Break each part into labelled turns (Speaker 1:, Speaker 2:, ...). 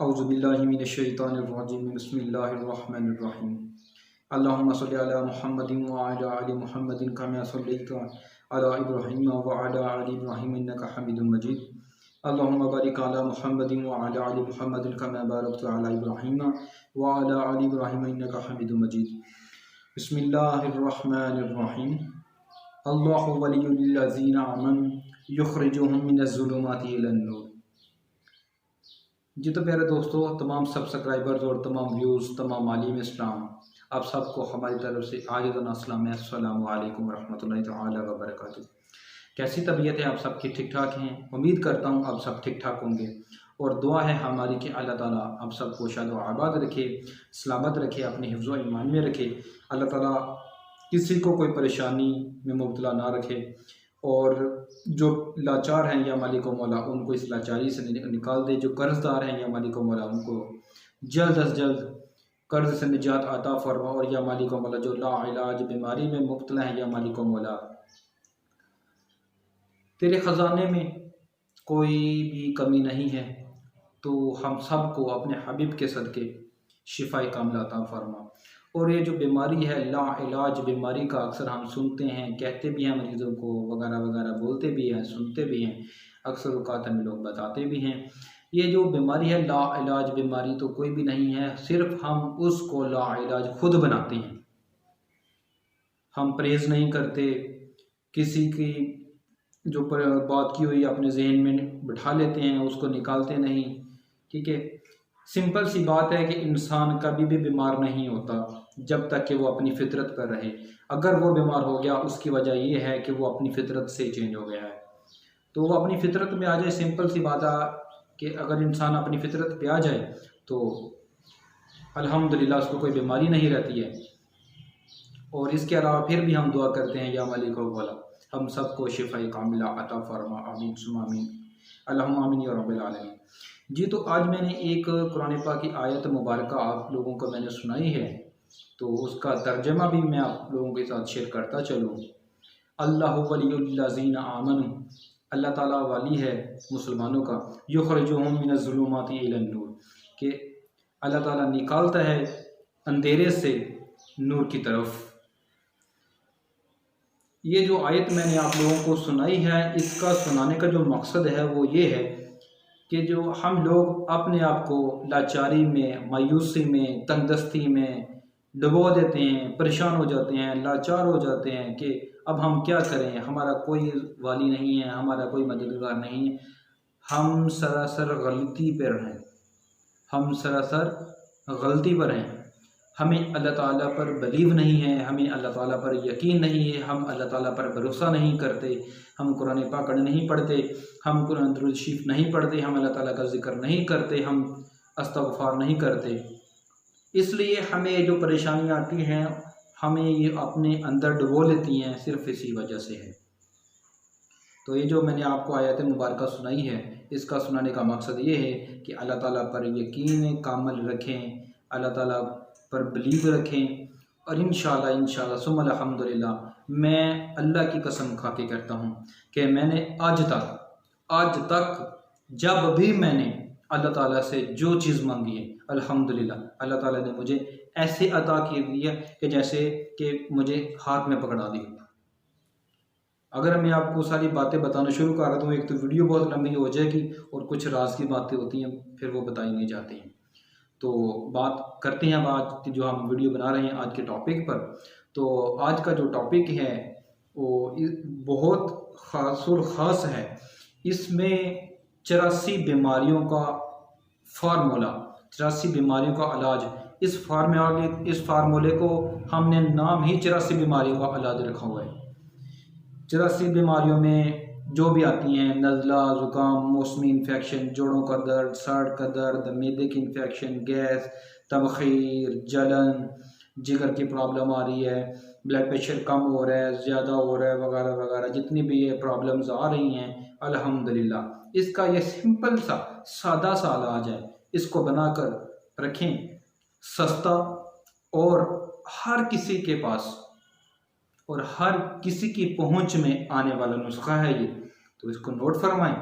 Speaker 1: औज़ुबिल्लाहि मिनश्शैतानिर्रजीम बिस्मिल्लाहिर्रहमानिर्रहीम। अल्लाहुम्मा सल्लि अला मुहम्मदिन व अला आलि मुहम्मदिन कमा सल्लैता अला इब्राहीम व अला आलि इब्राहीम इन्नका हमीदुम मजीद। अल्लाहुम्मा बारिक अला मुहम्मदिन व अला आलि मुहम्मदिन कमा बारकता अला इब्राहीम व अला आलि इब्राहीम इन्नका हमीदुम मजीद। बिस्मिल्लाहिर्रहमानिर्रहीम। अल्लाहु वलियुल लज़ीना आमनु युखरिजुहुम मिनज़्ज़ुलुमाति इलन नूर। जी तो प्यारे दोस्तों, तमाम सब्सक्राइबर्स और तमाम व्यूज़, तमाम मालिम इस्लाम, आप सबको हमारी तरफ से आजिज़ अस्सलाम वालेकुम रहमतुल्लाहि तआला व बरकातुहू। कैसी तबीयत है? आप सबकी ठीक ठाक हैं? उम्मीद करता हूँ आप सब ठीक ठाक होंगे और दुआ है हमारी कि अल्लाह ताला आप सबको शाद व आबाद रखे, सलामत रखे, अपने हिफ्ज़ व ईमान में रखे। अल्लाह ताला किसी को कोई परेशानी में मुब्तला ना रखे और जो लाचार हैं या मालिक मौला उनको इस लाचारी से निकाल दे। जो कर्ज़दार हैं या मालिक मौला उनको जल्द अज जल्द कर्ज़ से निजात अता फरमा। और या मालिक मौला जो लाइलाज बीमारी में मुब्तला हैं या मालिक मौला तेरे ख़जाने में कोई भी कमी नहीं है, तो हम सब को अपने हबीब के सदके शिफा कामिला अता फरमा। और ये जो बीमारी है लाइलाज बीमारी का अक्सर हम सुनते हैं, कहते भी हैं मरीज़ों को वगैरह वगैरह, बोलते भी हैं, सुनते भी हैं, अक्सर औक़ात हमें लोग बताते भी हैं। ये जो बीमारी है लाइलाज बीमारी तो कोई भी नहीं है, सिर्फ हम उसको लाइलाज खुद बनाते हैं। हम परहेज़ नहीं करते, किसी की जो बात की हुई अपने जहन में बिठा लेते हैं, उसको निकालते नहीं। ठीक है, सिंपल सी बात है कि इंसान कभी भी बीमार नहीं होता जब तक कि वो अपनी फितरत पर रहे। अगर वो बीमार हो गया उसकी वजह ये है कि वो अपनी फितरत से चेंज हो गया है, तो वो अपनी फितरत में आ जाए। सिंपल सी बात है कि अगर इंसान अपनी फितरत पे आ जाए तो अल्हम्दुलिल्लाह उसको कोई बीमारी नहीं रहती है। और इसके अलावा फिर भी हम दुआ करते हैं या मालिक वाला हम सबको शिफा कामिला अता फरमा, आमीन सुम्मा आमीन, अल्लाहुम्मा आमीन या रब्बिल आलमीन। जी तो आज मैंने एक कुरान पाक की आयत मुबारक आप लोगों को मैंने सुनाई है, तो उसका तर्जमा भी मैं आप लोगों के साथ शेयर करता चलूँ। अल्लाहु वलियुल लज़ीना आमनु, अल्लाह ताला वाली है मुसलमानों का, युखरिजुहुम मिनज़्ज़ुलुमाति इलन नूर, कि अल्लाह ताला निकालता है अंधेरे से नूर की तरफ। ये जो आयत मैंने आप लोगों को सुनाई है, इसका सुनाने का जो मकसद है वो ये है कि जो हम लोग अपने आप को लाचारी में, मायूसी में, तंगदस्ती में डुबो देते हैं, परेशान हो जाते हैं, लाचार हो जाते हैं कि अब हम क्या करें, हमारा कोई वाली नहीं है, हमारा कोई मददगार नहीं है। हम सरासर गलती पर हैं, हम सरासर गलती पर हैं। हमें अल्लाह ताला पर बिलीव नहीं है, हमें अल्लाह ताला पर यकीन नहीं है, हम अल्लाह ताला पर भरोसा नहीं करते, हम कुरान पाक नहीं पढ़ते, हम कुरान दुरूद शरीफ नहीं पढ़ते, हम अल्लाह ताला का जिक्र नहीं करते, हम इस्तग़फ़ार नहीं करते। इसलिए हमें जो परेशानियाँ आती हैं हमें ये अपने अंदर डुबो लेती हैं, सिर्फ इसी वजह से है। तो ये जो मैंने आपको आयत मुबारक सुनाई है, इसका सुनाने का मकसद ये है कि अल्लाह ताला पर यकीन कामिल रखें, अल्लाह ताला पर बिलीव रखें। और इंशाअल्लाह सुम्मा अल्हम्दुलिल्लाह मैं अल्लाह की कसम खा के कहता हूँ कि मैंने आज तक जब भी मैंने अल्लाह ताला से जो चीज़ मांगी है, अल्हम्दुलिल्लाह अल्लाह ताला ने मुझे ऐसे अता कर दिया कि जैसे कि मुझे हाथ में पकड़ा दी। अगर मैं आपको सारी बातें बताना शुरू कर दूँ, एक तो वीडियो बहुत लंबी हो जाएगी और कुछ राज की बातें होती हैं फिर वो बताई नहीं जाती हैं। तो बात करते हैं अब आज जो हम वीडियो बना रहे हैं आज के टॉपिक पर। तो आज का जो टॉपिक है वो बहुत ख़ास है। इसमें 84 बीमारियों का फार्मूला, 84 बीमारियों का इलाज, इस फार्मूले को हमने नाम ही 84 बीमारियों का इलाज रखा हुआ है। 84 बीमारियों में जो भी आती हैं, नज़ला, ज़ुकाम, मौसमी इन्फेक्शन, जोड़ों का दर्द, साड़ का दर्द, मैदे की इन्फेक्शन, गैस, तबख़ीर, जलन, जिगर की प्रॉब्लम आ रही है, ब्लड प्रेशर कम हो रहा है, ज़्यादा हो रहा है, वगैरह वगैरह, जितनी भी ये प्रॉब्लम्स आ रही हैं, अल्हम्दुलिल्लाह इसका ये सिंपल सा सादा सा इलाज है। इसको बनाकर रखें, सस्ता और हर किसी के पास और हर किसी की पहुंच में आने वाला नुस्खा है ये, तो इसको नोट फरमाएं।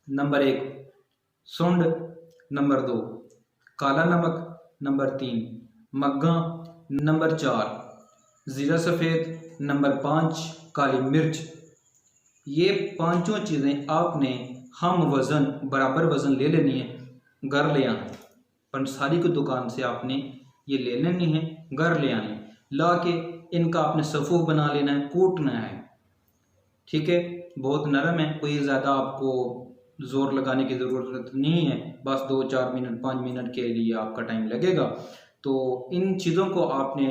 Speaker 1: नंबर 1 सुंड, नंबर 2 काला नमक, नंबर 3 मग्गा, नंबर 4 ज़ीरा सफ़ेद, नंबर 5 काली मिर्च। ये पांचों चीज़ें आपने हम वज़न बराबर वज़न ले लेनी है, घर ले आना है। पंसारी की दुकान से आपने ये ले लेनी है, घर ले आनी, ला के इनका आपने सफ़ूफ बना लेना है, कूटना है। ठीक है, बहुत नरम है, कोई ज़्यादा आपको ज़ोर लगाने की ज़रूरत नहीं है, बस 2-4 मिनट 5 मिनट के लिए आपका टाइम लगेगा। तो इन चीज़ों को आपने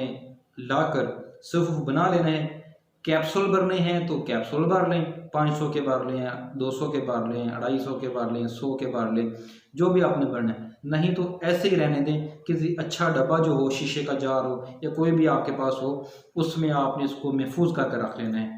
Speaker 1: लाकर सफ़ूफ बना लेना है। कैप्सूल भरने हैं तो कैप्सूल भर लें, 500 के भर लें, 200 के भर लें, 250 के भर लें, 100 के भर लें, जो भी आपने भरना है। नहीं तो ऐसे ही रहने दें, किसी अच्छा डब्बा जो हो, शीशे का जार हो या कोई भी आपके पास हो, उसमें आपने इसको महफूज करके रख लेना है।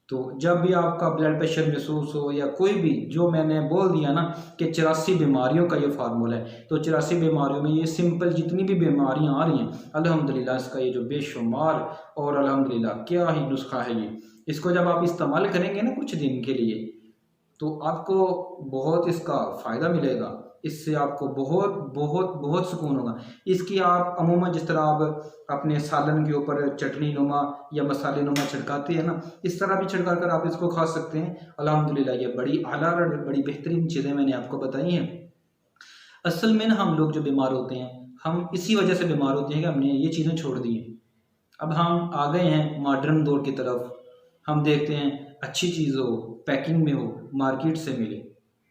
Speaker 1: तो जब भी आपका ब्लड प्रेशर महसूस हो या कोई भी, जो मैंने बोल दिया ना कि 84 बीमारियों का ये फार्मूला है, तो 84 बीमारियों में ये सिंपल जितनी भी बीमारियां आ रही हैं, अल्हम्दुलिल्लाह इसका ये जो बेशुमार और अल्हम्दुलिल्लाह क्या ही नुस्खा है ये। इसको जब आप इस्तेमाल करेंगे ना कुछ दिन के लिए, तो आपको बहुत इसका फ़ायदा मिलेगा। इससे आपको बहुत बहुत बहुत सुकून होगा। इसकी आप अमूमन जिस तरह आप अपने सालन के ऊपर चटनी नुमा या मसाले नुमा छिड़काते हैं ना, इस तरह भी छिड़का कर आप इसको खा सकते हैं। अल्हम्दुलिल्लाह ये बड़ी आला बड़ी बेहतरीन चीज़ें मैंने आपको बताई हैं। असल में ना हम लोग जो बीमार होते हैं, हम इसी वजह से बीमार होते हैं कि हमने ये चीज़ें छोड़ दी हैं। अब हम आ गए हैं मॉडर्न दौर की तरफ, हम देखते हैं अच्छी चीज़ हो, पैकिंग में हो, मार्केट से मिले,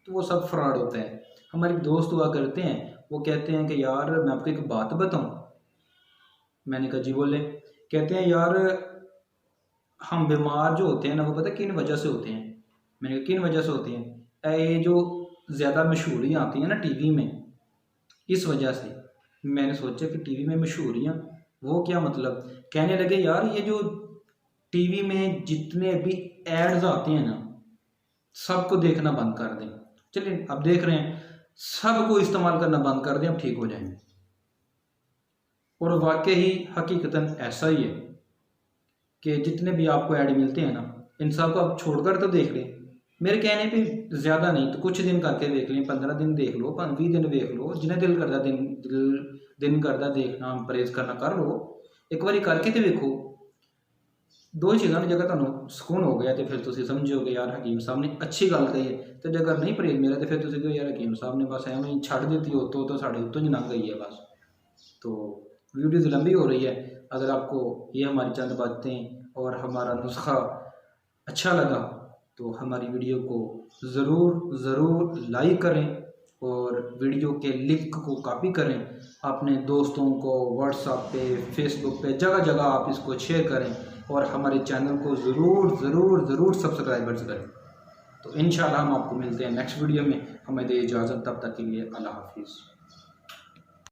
Speaker 1: तो वो सब फ्रॉड होता है। हमारे दोस्त हुआ करते हैं, वो कहते हैं कि यार मैं आपको एक बात बताऊं। मैंने कहा जी बोले। कहते हैं यार हम बीमार जो होते हैं ना, वो पता किन वजह से होते हैं। मैंने कहा किन वजह से होते हैं? ये जो ज़्यादा मशहूरियाँ आती हैं ना टीवी में, इस वजह से। मैंने सोचा कि टीवी में मशहूरियाँ, वो क्या मतलब? कहने लगे यार ये जो टीवी में जितने भी एड्स आते हैं ना, सबको देखना बंद कर दें। चलिए अब देख रहे हैं, सबको इस्तेमाल करना बंद कर दें, अब ठीक हो जाएंगे। और वाकई ही हकीकतन ऐसा ही है कि जितने भी आपको ऐड मिलते हैं ना, इन सब को आप छोड़कर तो देख लें। मेरे कहने पे ज़्यादा नहीं तो कुछ दिन करके देख लें, 15 दिन देख लो, 20 दिन देख लो, जिन्हें दिल करता दिन करता देखना परहेज करना कर लो। एक बार करके तो देखो, दो चीज़ों की जगह तुहानू सुकून हो गया तो फिर तुम समझोगे यार हकीम साहब ने अच्छी गल कही है। तो अगर नहीं परहेज मिला तो फिर तुम कहो यार हकीम साहब ने बस एवं ही छड़ दी तो साढ़े उत्तों ही लंघ गई है बस। तो वीडियो लंबी हो रही है। अगर आपको ये हमारी चंद बातें और हमारा नुस्खा अच्छा लगा तो हमारी वीडियो को ज़रूर लाइक करें और वीडियो के लिंक को कॉपी करें, अपने दोस्तों को व्हाट्सएप पे, फेसबुक पे, जगह जगह आप इसको शेयर करें और हमारे चैनल को ज़रूर सब्सक्राइबर्स करें। तो इंशाल्लाह हम आपको मिलते हैं नेक्स्ट वीडियो में। हमें दे इजाज़त, तब तक के लिए अल्लाह हाफिज़।